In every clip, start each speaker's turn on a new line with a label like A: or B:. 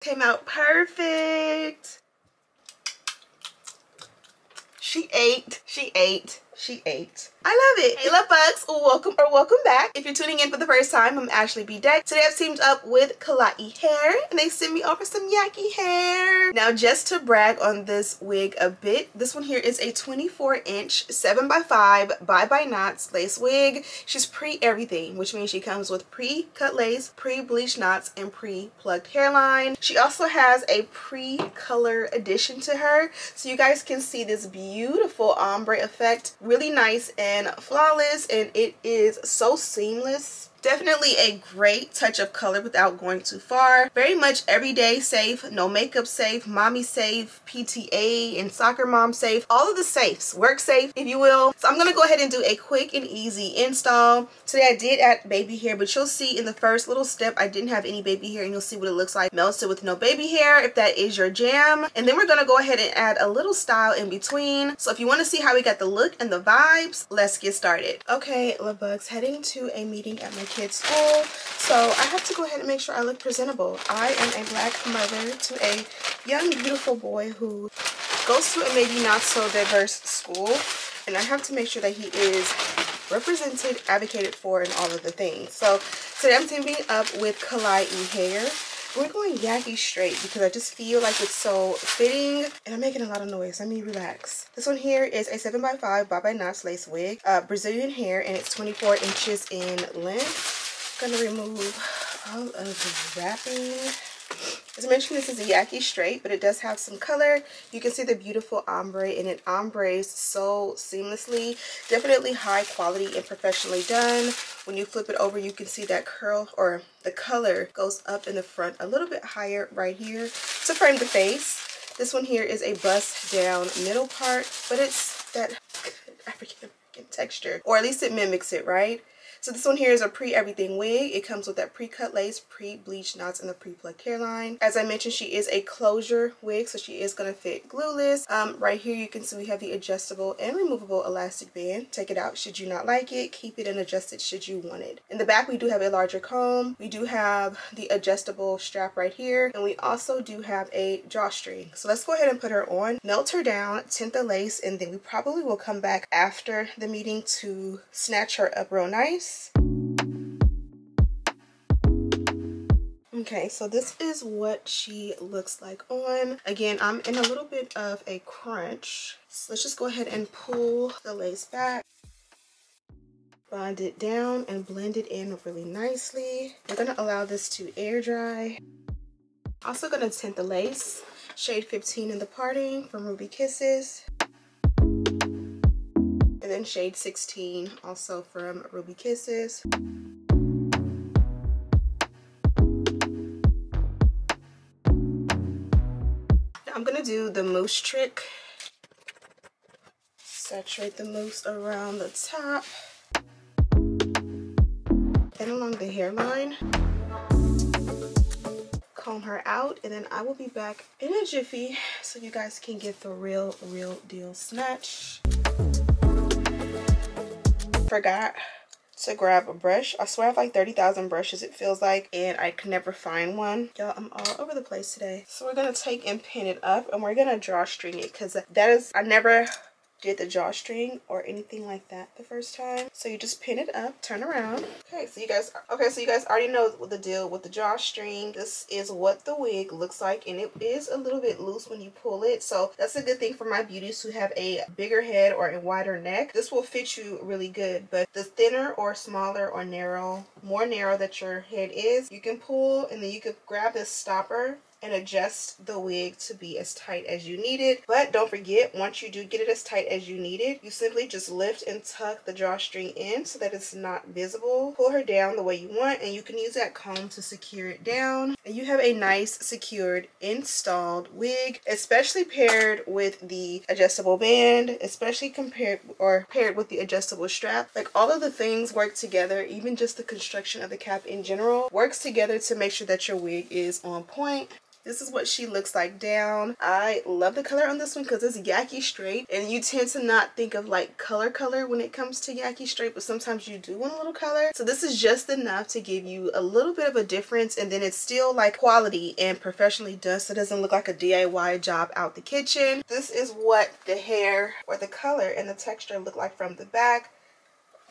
A: Came out perfect. She ate. I love it. Hey love bugs, welcome back. If you're tuning in for the first time, I'm Ashley Bedeck. Today I've teamed up with Klaiyi hair and they sent me over some Yaki hair. Now just to brag on this wig a bit, this one here is a 24-inch 7x5 bye-bye knots lace wig. She's pre-everything, which means she comes with pre-cut lace, pre-bleached knots, and pre-plucked hairline. She also has a pre-color addition to her, so you guys can see this beautiful ombre effect. Really nice and flawless, and it is so seamless. Definitely a great touch of color without going too far. Very much everyday safe, no makeup safe, mommy safe, PTA and soccer mom safe. All of the safes, work safe if you will. So I'm going to go ahead and do a quick and easy install. Today I did add baby hair, but you'll see in the first little step I didn't have any baby hair, and you'll see what it looks like melted with no baby hair if that is your jam. And then we're going to go ahead and add a little style in between. So if you want to see how we got the look and the vibes, let's get started. Okay, love bugs, heading to a meeting at my kids' school, so I have to go ahead and make sure I look presentable. I am a black mother to a young beautiful boy who goes to a maybe not so diverse school, and I have to make sure that he is represented, advocated for, and all of the things. So today I'm teaming up with Klaiyi hair. We're going Yaki straight because I just feel like it's so fitting, and I'm making a lot of noise. Let me relax. This one here is a 7x5 bye-bye knots lace wig, Brazilian hair, and it's 24 inches in length. I'm gonna remove all of the wrapping. As I mentioned, this is a Yaki straight, but it does have some color. You can see the beautiful ombre, and it ombres so seamlessly. Definitely high quality and professionally done. When you flip it over, you can see that curl, or the color goes up in the front a little bit higher right here to frame the face. This one here is a bust down middle part, but it's that African texture, or at least it mimics it, right? So this one here is a pre-everything wig. It comes with that pre-cut lace, pre-bleached knots, and the pre-plucked hairline. As I mentioned, she is a closure wig, so she is going to fit glueless. Right here you can see we have the adjustable and removable elastic band. Take it out should you not like it. Keep it and adjust it should you want it. In the back we do have a larger comb. We do have the adjustable strap right here, and we also do have a drawstring. So let's go ahead and put her on, melt her down, tint the lace, and then we probably will come back after the meeting to snatch her up real nice. Okay, so this is what she looks like on. Again, I'm in a little bit of a crunch, so let's just go ahead and pull the lace back, bond it down, and blend it in really nicely. We're going to allow this to air dry. Also going to tint the lace, shade 15 in the parting from Ruby Kisses, and then shade 16 also from Ruby Kisses. Now I'm gonna do the mousse trick. Saturate the mousse around the top and along the hairline. Comb her out, and then I will be back in a jiffy so you guys can get the real deal snatch. Forgot to grab a brush. I swear I have like 30,000 brushes it feels like, and I can never find one. Y'all, I'm all over the place today. So we're gonna take and pin it up, and we're gonna drawstring it, because that is, I never did the drawstring or anything like that the first time. So you just pin it up, turn around. Okay, so you guys already know the deal with the drawstring. This is what the wig looks like, and it is a little bit loose when you pull it, so that's a good thing for my beauties who have a bigger head or a wider neck. This will fit you really good, but the thinner or smaller or more narrow that your head is, you can pull, and then you can grab this stopper and adjust the wig to be as tight as you need it. But don't forget, once you do get it as tight as you need it, you simply just lift and tuck the drawstring in so that it's not visible. Pull her down the way you want, and you can use that comb to secure it down, and you have a nice secured installed wig, especially paired with the adjustable band, especially paired with the adjustable strap. Like, all of the things work together. Even just the construction of the cap in general works together to make sure that your wig is on point. This is what she looks like down. I love the color on this one because it's Yaki straight, and you tend to not think of like color when it comes to Yaki straight, but sometimes you do want a little color. So this is just enough to give you a little bit of a difference, and then it's still like quality and professionally done, so it doesn't look like a DIY job out the kitchen. This is what the hair or the color and the texture look like from the back.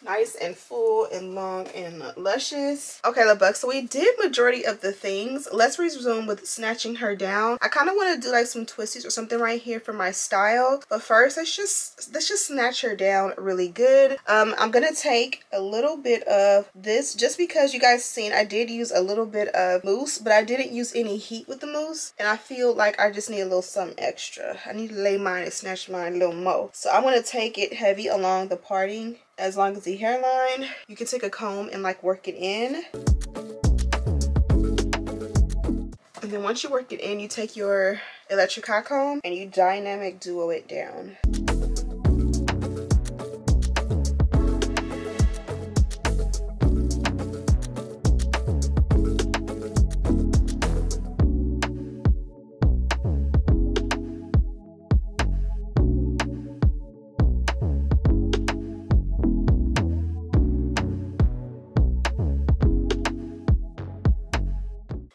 A: Nice and full and long and luscious. Okay, love bugs, so we did majority of the things. Let's resume with snatching her down. I kind of want to do like some twisties or something right here for my style, but first let's just snatch her down really good. I'm gonna take a little bit of this just because you guys seen I did use a little bit of mousse, but I didn't use any heat with the mousse, and I feel like I just need a little something extra. I need to lay mine and snatch mine a little more, so I want to take it heavy along the parting as long as the hairline. You can take a comb and like work it in. And then once you work it in, you take your electric hot comb and you dynamic duo it down.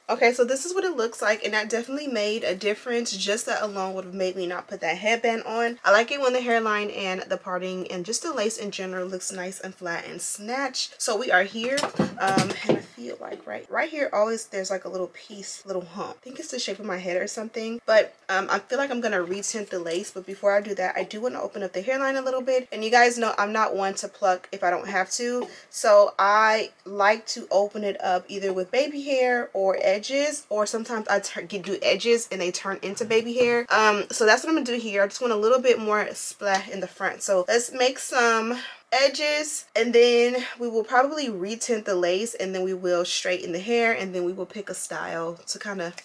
A: Okay, so this is what it looks like, and that definitely made a difference. Just that alone would have made me not put that headband on. I like it when the hairline and the parting and just the lace in general looks nice and flat and snatched. So we are here, and I feel like right here always there's like a little piece, little hump. I think it's the shape of my head or something, but I feel like I'm gonna retint the lace. But before I do that, I do want to open up the hairline a little bit, and you guys know I'm not one to pluck if I don't have to, so I like to open it up either with baby hair or edges, or sometimes I do edges and they turn into baby hair. So that's what I'm gonna do here. I just want a little bit more splat in the front. So let's make some edges, and then we will probably retint the lace, and then we will straighten the hair, and then we will pick a style to kind of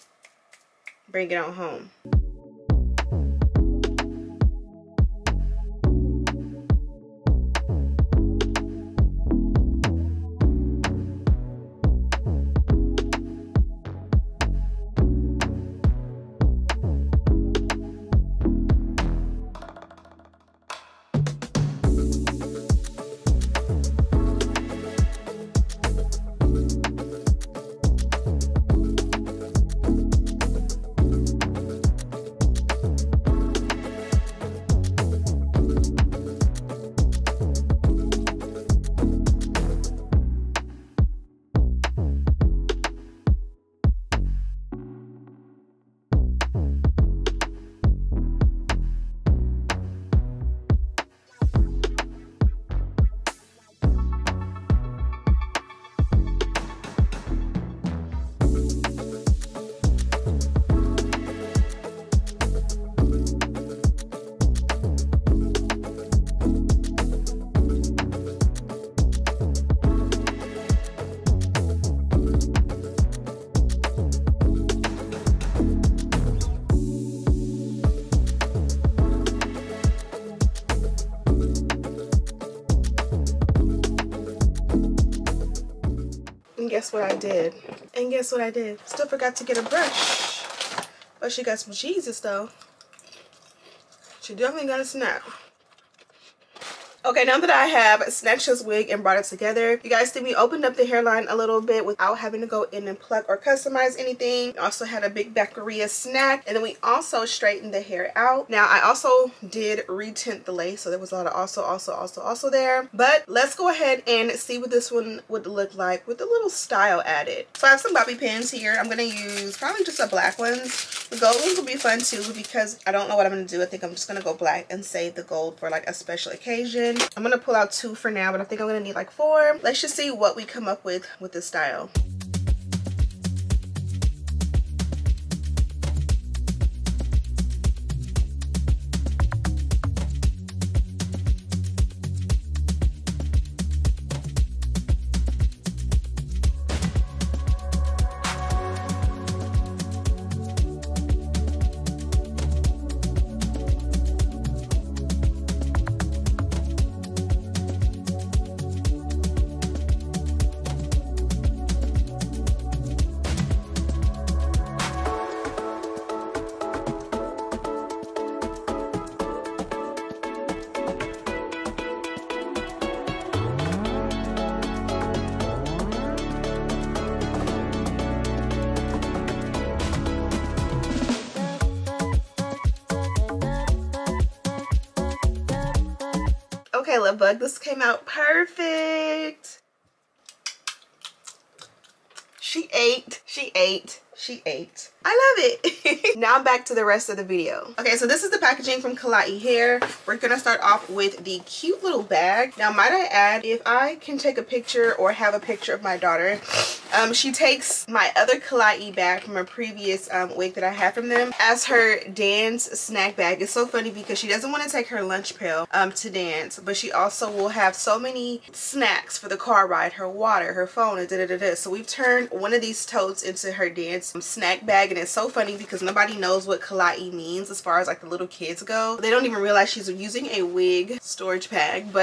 A: bring it on home. Guess what I did? And guess what I did? Still forgot to get a brush. But she got some cheeses though. She definitely got a snap. Okay, now that I have snatched this wig and brought it together, you guys see me opened up the hairline a little bit without having to go in and pluck or customize anything. Also had a big Baccaria snack, and then we also straightened the hair out. Now I also did retint the lace, so there was a lot of also there. But let's go ahead and see what this one would look like with a little style added. So I have some bobby pins here. I'm gonna use probably just the black ones. The gold ones will be fun too, because I don't know what I'm gonna do. I think I'm just gonna go black and save the gold for like a special occasion. I'm gonna pull out 2 for now, but I think I'm gonna need like 4. Let's just see what we come up with this style. Okay, love bug, this came out perfect. She ate. I love it. Now back to the rest of the video. Okay, so this is the packaging from Klaiyi hair. We're gonna start off with the cute little bag. Now, might I add, if I can take a picture or have a picture of my daughter, she takes my other Klaiyi bag from a previous wig that I had from them as her dance snack bag. It's so funny because she doesn't want to take her lunch pail to dance, but she also will have so many snacks for the car ride, her water, her phone, and da-da-da-da. So we've turned one of these totes into her dance snack bag, and it's so funny because nobody knows what Klaiyi means as far as like the little kids go. They don't even realize she's using a wig storage bag, but